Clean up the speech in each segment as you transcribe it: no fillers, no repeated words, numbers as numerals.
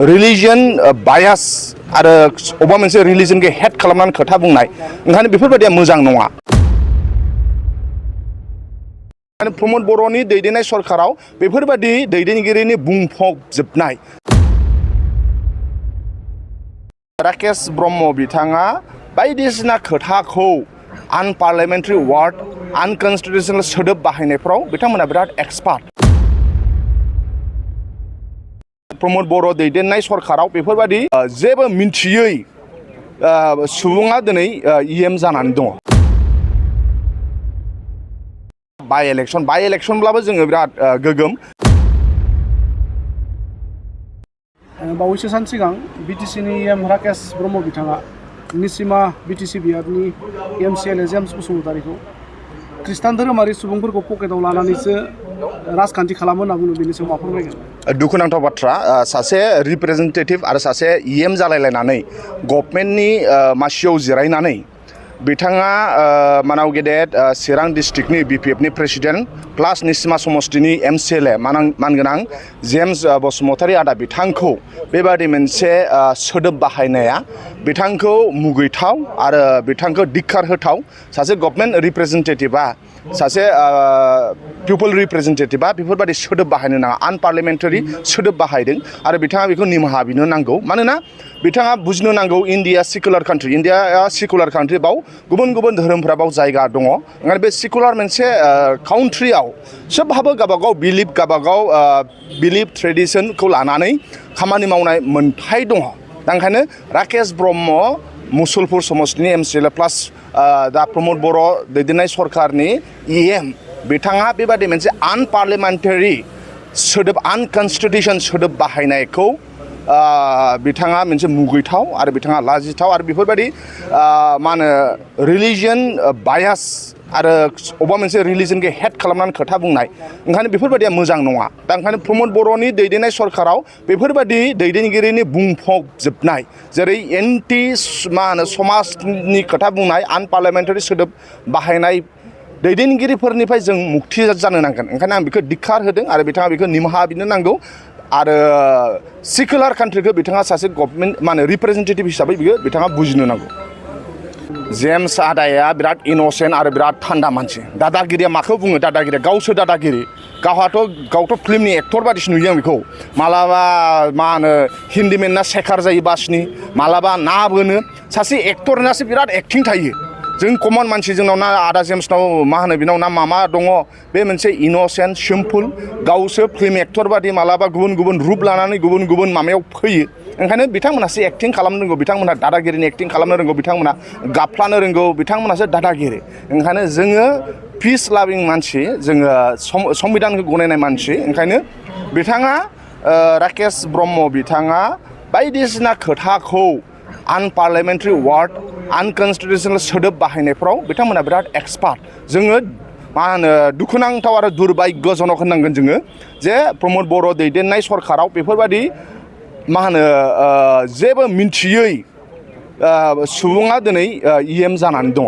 Religion bias आरो अबा मोनसे रिलिजनखौ हेड खालामनानै खोथा बुंनाय ओंखायनो बेफोरबायदिया मोजां नङा। प्रमद बर'नि दैदेननाय सरकाराव बेफोरबायदि दैदेनगिरिनि बुंफबजोबनाय राकेश ब्रह्म बिथाङा बायदिसिना खोथाखौ आनपार्लियामेन्टारि वार्ड आनकनस्टिटिउसनेल सोदोब बाहायनायफ्राव बिथांमोना बिराद एक्सपार्ट। प्रमद बर' दैदेननाय सरकाराव बेफोरबायदि जेबो मिन्थियै सुबुङा दिनै इएम जानानै दङ। बाइ इलेक्शनब्लाबो जोङो बिराद गोगोम। बावैसो सान सिगां बिटिसिनि इएम राकेश ब्रह्म बिथाङा निसिमा बिटिसि बियाबनि एमसिएलए जेम्स बसुमतारीखौ खृष्टान धोरोमारि सुबुंफोरखौ पकेटाव लानानैसो राजखान्थि खालामो होनना बुङो। बेनि सायाव मा फोरमायगोन? दुखुनांथाव बाथ्रा, सासे रिप्रेजेन्टेटिभ आरो सासे इएम जालायलायनानै गभर्नमेन्टनि मासियाव जिरायनानै बिथाङा मानाव गेदेर चिरां डिस्ट्रिक्टनि बिपिएफनि प्रेसिडेन्ट प्लास निसिमा समस्तिनि एमसिएलए मानगोनां जेम्स बसुमतारी आदा बिथांखौ बेबादि मोनसे सोदोब बाहायनाया बिथांखौ मुगैथाव आरो बिथांखौ धिक्कार होथाव। सासे गभर्नमेन्ट रिप्रेजेन्टेटिभआ सासे पिपल रिप्रेजेन्टेटिभआ बेफोरबायदि सोदोब बाहायनो नाङा। आनपार्लियामेन्टारि सोदोब बाहायदों आरो बिथाङा बेखौ निमाहा बिनो नांगौ। मानोना बिथाङा बुजिनो नांगौ इन्डिया सेकुलार कान्ट्रि, इन्डियाया सेकुलार कान्ट्रि, बाव गुबुन गुबुन धोरोमफ्रा बाव जायगा दङ। ओंखायनो बे सेकुलार मोनसे काउन्ट्रियाव सोबहाबो गावबागाव बिलिफ ट्रेडिसनखौ लानानै खामानि मावनाय मोन्थाय दङ। दा ओंखायनो राकेश ब्रह्म मुसलपुर समस्तिनि एमसिएलए प्लास दा प्रमद बर' दैदेननाय सरकारनि इएम बिथाङा बेबादि मोनसे आनपार्लियामेन्टारि सोदोब आनकनस्टिटिउसन सोदोब बाहायनायखौ बिथाङा मोनसे मुगैथाव आरो बिथाङा लाजिथाव आरो बेफोरबायदि मा होनो रिलिजन बायास आरो अबा मोनसे रिलिजनखौ हेड खालामनानै खोथा बुंनाय ओंखायनो बेफोरबायदिया मोजां नङा। दा ओंखायनो प्रमद बर'नि दैदेननाय सरकाराव बेफोरबायदि दैदेनगिरिनि बुंफबजोबनाय जेरै एन्टि मा होनो समाजनि खोथा बुंनाय आनपार्लियामेन्टारि सोदोब बाहायनाय दैदेनगिरिफोरनिफ्राय जों मुक्ति जानो नांगोन। ओंखायनो आं बेखौ धिक्कार होदों आरो बिथाङा बेखौ निमाहा बिनो नांगौ आरो सेकुलार कान्ट्रिखौ बिथाङा सासे गभर्नमेन्ट मा होनो रिप्रेजेन्टेटिभ हिसाबै बिथाङा बुजिनो नांगौ। जेम्स आदाया बिराद इन'सेन्ट आरो बिराद थान्दा मानसि। दादागिरिया माखौ बुङो? दादागिरिया गावसो दादागिरि। गावथ' फिल्मनि एक्टर बादिसो नुयो आं बेखौ। मालाबा मा होनो हिन्दीमेनना शेखार जायो बासनि, मालाबा ना बोनो। सासे एक्टरनासो बिराद एक्टिं थायो। जों कमन मानसि, जोंनाव ना आदा जेम्सनाव मा होनो बिनाव ना मामा दङ। बे मोनसे इन'सेन्ट सिम्पोल गावसो फिल्म एक्टर बादि मालाबा गुबुन गुबुन रुप लानानै गुबुन गुबुन माबायाव फैयो। ओंखायनो बिथांमोनासो एक्टिं खालामनो रोंगौ, बिथांमोनहा दादागिरिनि एक्टिं खालामनो रोंगौ, बिथांमोना गाफ्लानो रोंगौ, बिथांमोनासो दादागिरि। ओंखायनो जोङो पिस लाभिं मानसि, जोङो संबिधानखौ गनायनाय मानसि। ओंखायनो बिथाङा राकेश ब्रह्म बिथाङा बायदिसिना खोथाखौ आनपार्लियामेन्टारि वार्ड आनकनस्टिटिउसनेल सोदोब बाहायनायफ्राव बिथांमोना बिराद एक्सपार्ट। जोङो मा होनो दुखुनांथाव आरो दुर्भाग्यजनक होननांगोन जोङो जे प्रमद बर' दैदेननाय सरकाराव बेफोरबायदि मा होनो जेबो मिन्थियै सुबुङा दिनै इएम जानानै दङ।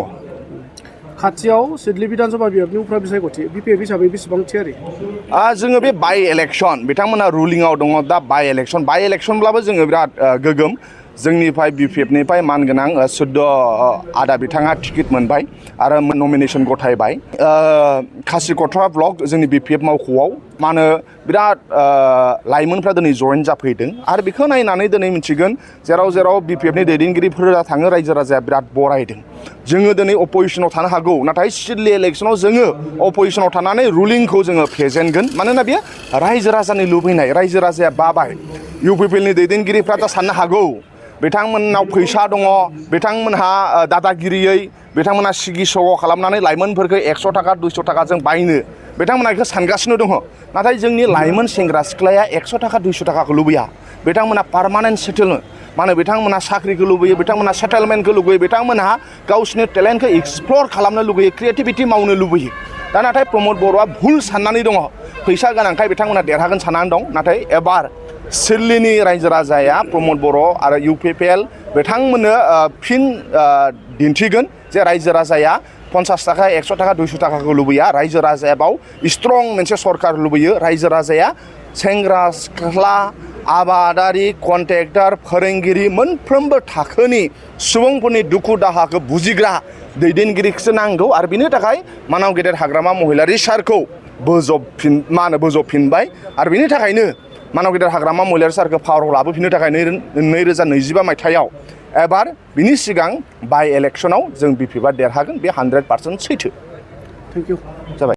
खाथियाव सिडली बिधानसभा बिभागनि उफ्रा बिसायख'थि बिपिएफ हिसाबै बेसेबां थियारि? जोङो बे बाइ इलेक्सन बिथांमोना रुलिंआव दङ। दा बाइ इलेक्शनब्लाबो जोङो बिराद गोगोम। जोंनिफ्राय बिपिएफनिफ्राय मानगोनां सुद्ध आदा बिथाङा टिकेट मोनबाय आरो नमिनेसन गथायबाय। खासिक'ट्रा ब्लक जोंनि बिपिएफ मावख'आव मा होनो बिराद लाइमोनफ्रा दिनै जइन जाफैदों आरो बेखौ नायनानै दिनै मिथिगोन जेराव जेराव बिपिएफनि दैदेनगिरिफोरा थाङो रायजो राजाया बिराद बरायदों। जोङो दिनै अप'जिसनाव थानो हागौ, नाथाय सिडली इलेक्सनाव जोङो अप'जिसनाव थानानै रुलिंखौ जोङो फेजेनगोन। मानोना बेयो रायजो राजानि लुबैनाय, रायजो राजाया बाबाय। इउपिपिएलनि दैदेनगिरिफ्रा दा साननो हागौ बिथांमोननाव फैसा दङ, बिथांमोनहा दादागिरियै बिथांमोनहा सिगि सग' खालामनानै लाइमोनफोरखौ 100 थाखा 200 थाखाजों बायनो बिथांमोना बेखौ सानगासिनो दङ। नाथाय जोंनि लाइमोन सेंग्रा सिख्लाया 100 थाखा 200 थाखाखौ लुबैया। बिथांमोना पारमानेन्ट सेटेल, माने बिथांमोनहा साख्रिखौ लुबैयो, बिथांमोनहा सेटेलमेन्टखौ लुबैयो, बिथांमोनहा गावसिनि टेलेन्टखौ एक्सप्लर खालामनो लुबैयो, क्रिएटिभिटि मावनो लुबैयो। दा नाथाय प्रमद बर'आ भुल साननानै दङ। फैसा गोनांखाय बिथांमोनहा देरहागोन साननानै दं। नाथाय एबार सिडलीनि रायजो राजाया प्रमद बर' आरो इउपिपिएल बिथांमोननो फिन दिन्थिगोन जे रायजो राजाया 50 थाखा 100 थाखा 200 थाखाखौ लुबैया। रायजो राजाया बाव स्ट्रं मोनसे सरकार लुबैयो। रायजो राजाया सेंग्रा सिख्ला आबादारि कन्ट्रेक्टर फोरोंगिरि मोनफ्रोमबो थाखोनि सुबुंफोरनि दुखु दाहाखौ बुजिग्रा दैदेनगिरिखौसो नांगौ आरो बिनि थाखाय मानाव गेदेर हाग्रामा महिलारि सारखौ बोजबफिनबाय आरो बिनि थाखायनो मानाव गेदेर हाग्रामा महिलारि सारखौ पावाराव लाबोफिननो थाखाय 2025 मायथाइयाव एबार बिनि सिगां बाइ इलेक्सनाव जों बिपिएफआ देरहागोन बे 100% सैथो। थेंक इउ जाबाय।